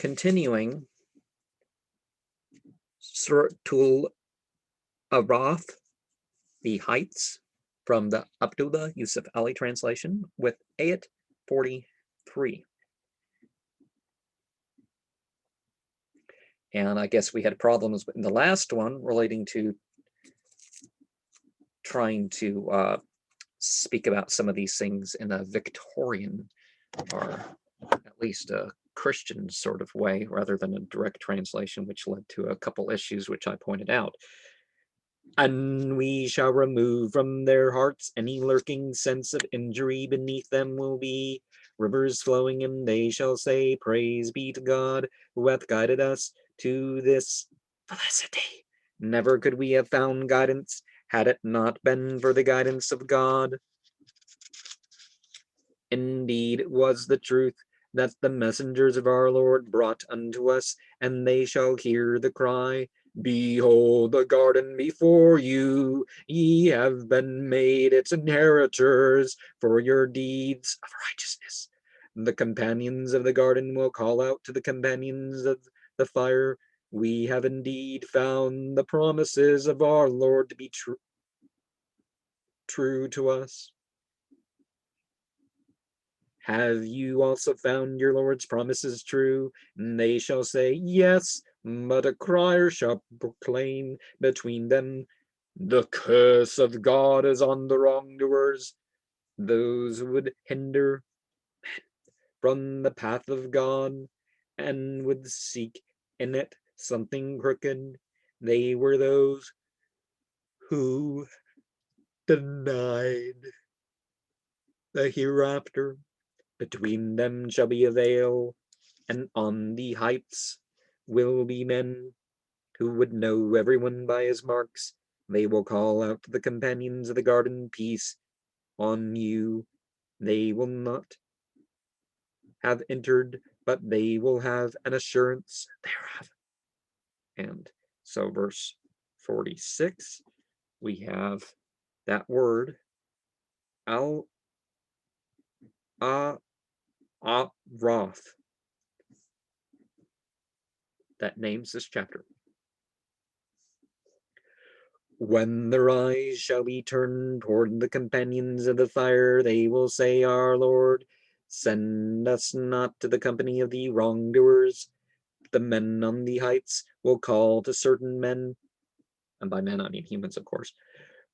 Continuing, Suratul Araf, the heights, from the Abdullah Yusuf Ali translation, with Ayat 43. And I guess we had problems in the last one relating to trying to speak about some of these things in a Victorian, or at least a Christian sort of way, rather than a direct translation, which led to a couple issues which I pointed out. And we shall remove from their hearts any lurking sense of injury. Beneath them will be rivers flowing, and they shall say, Praise be to God, who hath guided us to this felicity. Never could we have found guidance had it not been for the guidance of God. Indeed, it was the truth that the messengers of our Lord brought unto us, and they shall hear the cry, Behold the garden before you, ye have been made its inheritors for your deeds of righteousness. The companions of the garden will call out to the companions of the fire, We have indeed found the promises of our Lord to be true to us. Have you also found your Lord's promises true? And they shall say, Yes, but a crier shall proclaim between them, The curse of God is on the wrongdoers, those who would hinder from the path of God and would seek in it something crooked. They were those who denied the hereafter. Between them shall be a veil, and on the heights will be men who would know everyone by his marks. They will call out to the companions of the garden, Peace on you. They will not have entered, but they will have an assurance thereof. And so verse 46, we have that word, Araf, that names this chapter. When their eyes shall be turned toward the companions of the fire, they will say, Our Lord, send us not to the company of the wrongdoers. The men on the heights will call to certain men, and by men I mean humans, of course,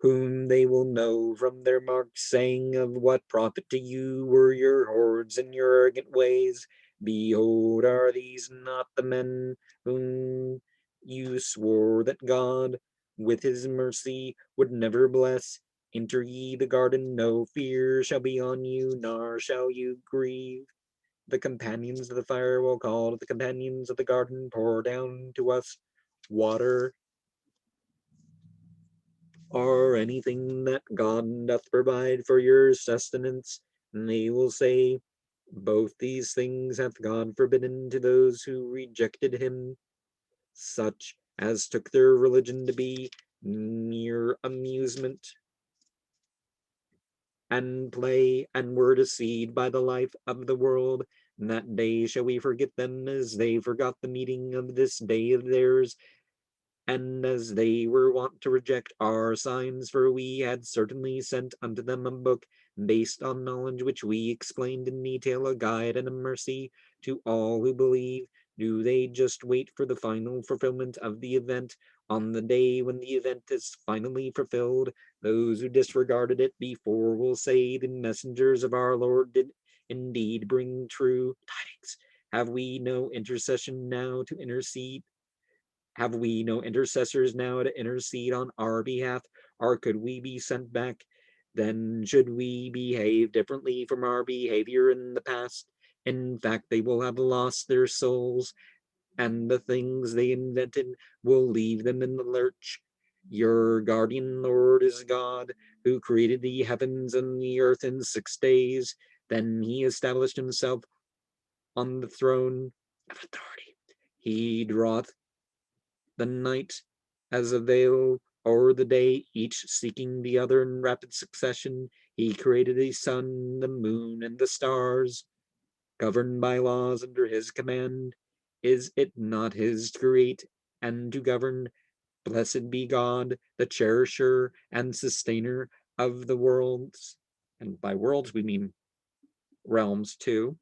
whom they will know from their marks, saying, Of what profit to you were your hordes and your arrogant ways? Behold, are these not the men whom you swore that God, with his mercy, would never bless? Enter ye the garden, no fear shall be on you, nor shall you grieve. The companions of the fire will call to the companions of the garden, Pour down to us water, or anything that God doth provide for your sustenance. And they will say, Both these things hath God forbidden to those who rejected him, such as took their religion to be mere amusement and play, and were deceived by the life of the world. And that day shall we forget them as they forgot the meeting of this day of theirs, and as they were wont to reject our signs, for we had certainly sent unto them a book based on knowledge, which we explained in detail, a guide and a mercy to all who believe. Do they just wait for the final fulfillment of the event? On the day when the event is finally fulfilled, those who disregarded it before will say, The messengers of our Lord did indeed bring true tidings. Have we no intercession now to intercede? Have we no intercessors now to intercede on our behalf? Or could we be sent back? Then should we behave differently from our behavior in the past? In fact, they will have lost their souls, and the things they invented will leave them in the lurch. Your guardian Lord is God, who created the heavens and the earth in 6 days. Then he established himself on the throne of authority. He draweth the night as a veil o'er the day, each seeking the other in rapid succession. He created the sun, the moon, and the stars, governed by laws under his command. Is it not his to create and to govern? Blessed be God, the cherisher and sustainer of the worlds. And by worlds, we mean realms too.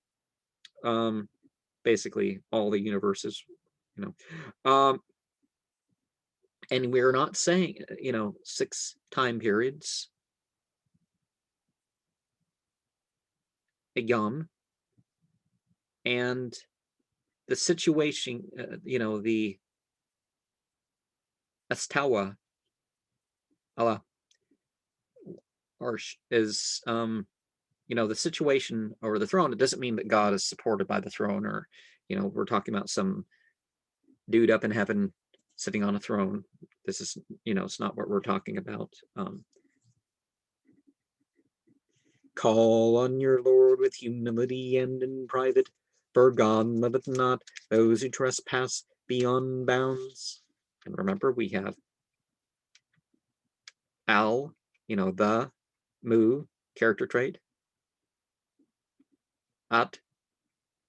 Basically, all the universes, you know. And we're not saying, 6 time periods. A yom, and the situation, the astawa, Allah, is, the situation or the throne. It doesn't mean that God is supported by the throne, or, we're talking about some dude up in heaven sitting on a throne. This is, it's not what we're talking about. Call on your Lord with humility and in private, for God loveth not those who trespass beyond bounds. And remember, we have al, the, mu, character trait, at,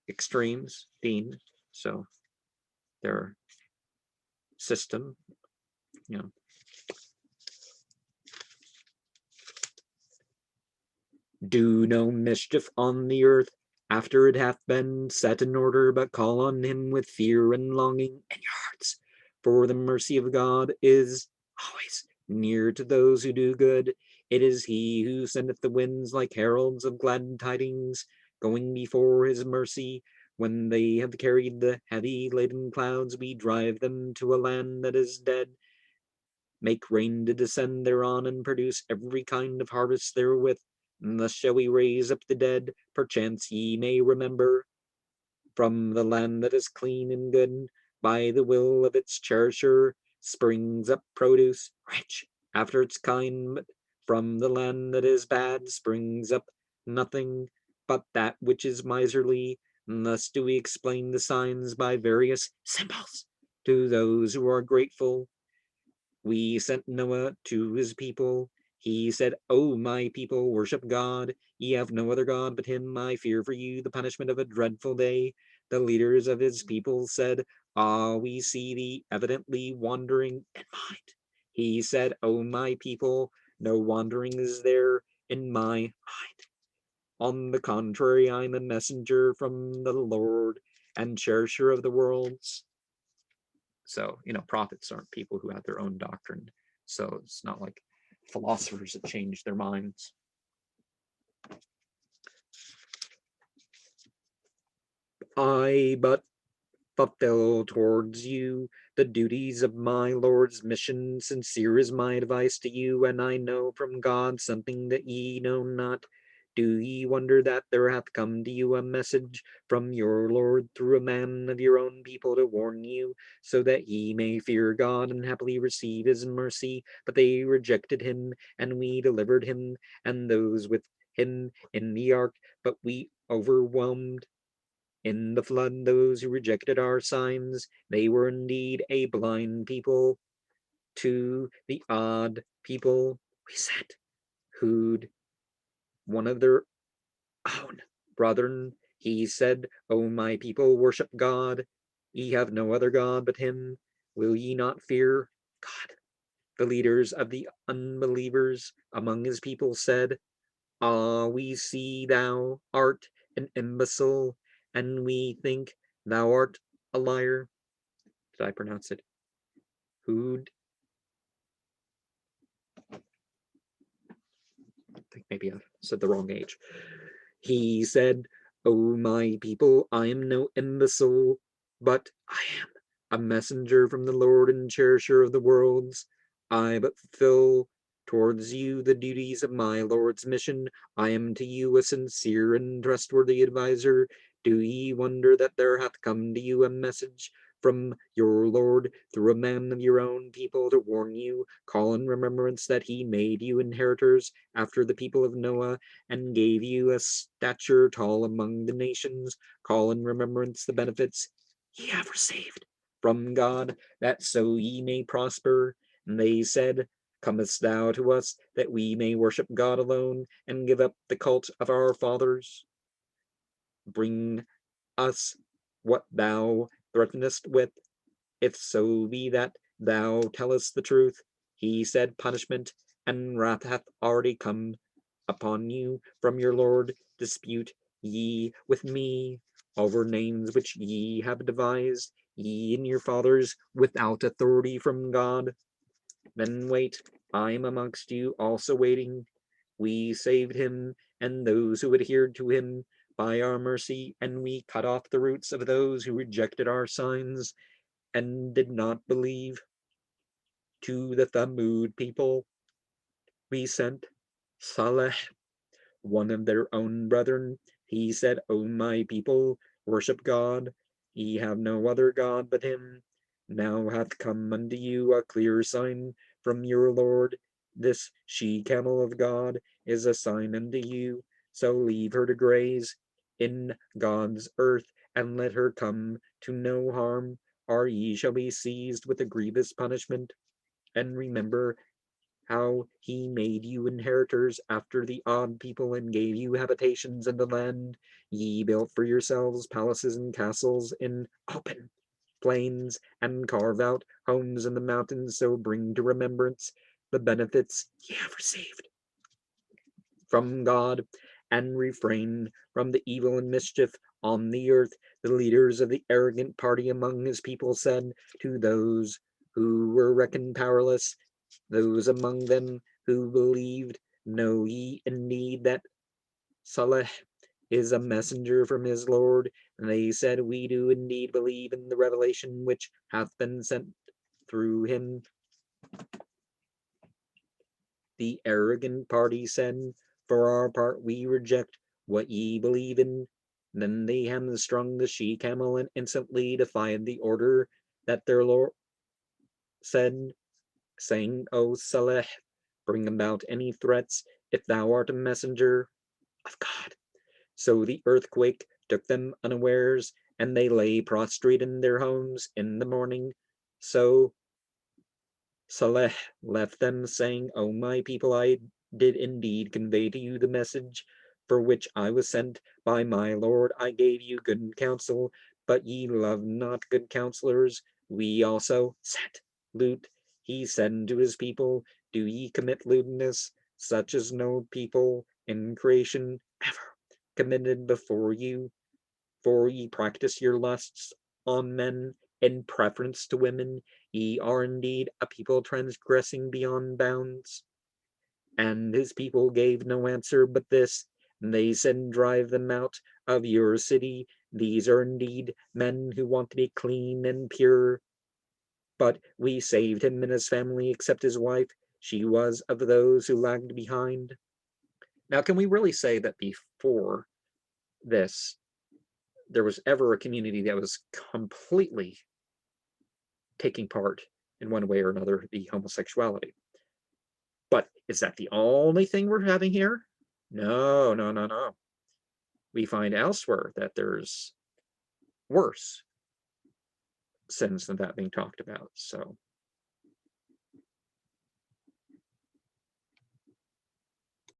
extremes, din, so their system, do no mischief on the earth after it hath been set in order, but call on him with fear and longing in your hearts. For the mercy of God is always near to those who do good. It is he who sendeth the winds like heralds of glad tidings, going before his mercy. When they have carried the heavy laden clouds, we drive them to a land that is dead. Make rain to descend thereon, and produce every kind of harvest therewith. And thus shall we raise up the dead, perchance ye may remember. From the land that is clean and good, by the will of its cherisher, springs up produce rich after its kind. But from the land that is bad springs up nothing but that which is miserly. And thus do we explain the signs by various symbols to those who are grateful. We sent Noah to his people. He said, O my people, worship God. Ye have no other God but him. I fear for you the punishment of a dreadful day. The leaders of his people said, Ah, we see thee evidently wandering in mind. He said, O my people, no wandering is there in my mind. On the contrary, I am a messenger from the Lord and cherisher of the worlds. So, prophets aren't people who have their own doctrine. So it's not like philosophers that change their minds. I but fulfill towards you the duties of my Lord's mission. Sincere is my advice to you, and I know from God something that ye know not. Do ye wonder that there hath come to you a message from your Lord through a man of your own people to warn you, so that ye may fear God and happily receive his mercy? But they rejected him, and we delivered him, and those with him in the ark, but we overwhelmed in the flood those who rejected our signs. They were indeed a blind people. To the odd people we sent, who'd one of their own brethren, he said, O my people, worship God. Ye have no other God but him. Will ye not fear God? The leaders of the unbelievers among his people said, Ah, we see thou art an imbecile, and we think thou art a liar. Did I pronounce it? Hood? I think maybe I said the wrong age. He said, O my people, I am no imbecile, but I am a messenger from the Lord and cherisher of the worlds. I but fulfill towards you the duties of my Lord's mission. I am to you a sincere and trustworthy adviser. Do ye wonder that there hath come to you a message from your Lord through a man of your own people to warn you? Call in remembrance that he made you inheritors after the people of Noah, and gave you a stature tall among the nations. Call in remembrance the benefits ye have received from God, that so ye may prosper. And they said, Comest thou to us that we may worship God alone and give up the cult of our fathers? Bring us what thou threatenest with? If so be that thou tellest the truth. He said, punishment and wrath hath already come upon you from your Lord. Dispute ye with me over names which ye have devised, ye and your fathers, without authority from God. Then wait, I am amongst you also waiting. We saved him and those who adhered to him by our mercy, and we cut off the roots of those who rejected our signs and did not believe. To the Thamud people we sent Saleh, one of their own brethren. He said, O my people, worship God. Ye have no other God but him. Now hath come unto you a clear sign from your Lord. This she-camel of God is a sign unto you. So leave her to graze in God's earth, and let her come to no harm, or ye shall be seized with a grievous punishment. And remember how he made you inheritors after the odd people, and gave you habitations in the land. Ye built for yourselves palaces and castles in open plains, and carve out homes in the mountains. So bring to remembrance the benefits ye have received from God, and refrain from the evil and mischief on the earth. The leaders of the arrogant party among his people said to those who were reckoned powerless, those among them who believed, know ye indeed that Saleh is a messenger from his Lord? And they said, we do indeed believe in the revelation which hath been sent through him. The arrogant party said, for our part we reject what ye believe in. Then they hamstrung the she-camel and instantly defied the order that their Lord said, saying, O Saleh, bring about any threats, if thou art a messenger of God. So the earthquake took them unawares, and they lay prostrate in their homes in the morning. So Saleh left them, saying, O my people, I did indeed convey to you the message for which I was sent by my Lord. I gave you good counsel, but ye love not good counselors. We also sent Lut. He said to his people, do ye commit lewdness, such as no people in creation ever committed before you? For ye practice your lusts on men in preference to women. Ye are indeed a people transgressing beyond bounds. And his people gave no answer but this. And they said, drive them out of your city. These are indeed men who want to be clean and pure. But we saved him and his family, except his wife. She was of those who lagged behind. Now, can we really say that before this, there was ever a community that was completely taking part in one way or another, the homosexuality? But is that the only thing we're having here? No, no, no, no. We find elsewhere that there's worse sins than that being talked about. So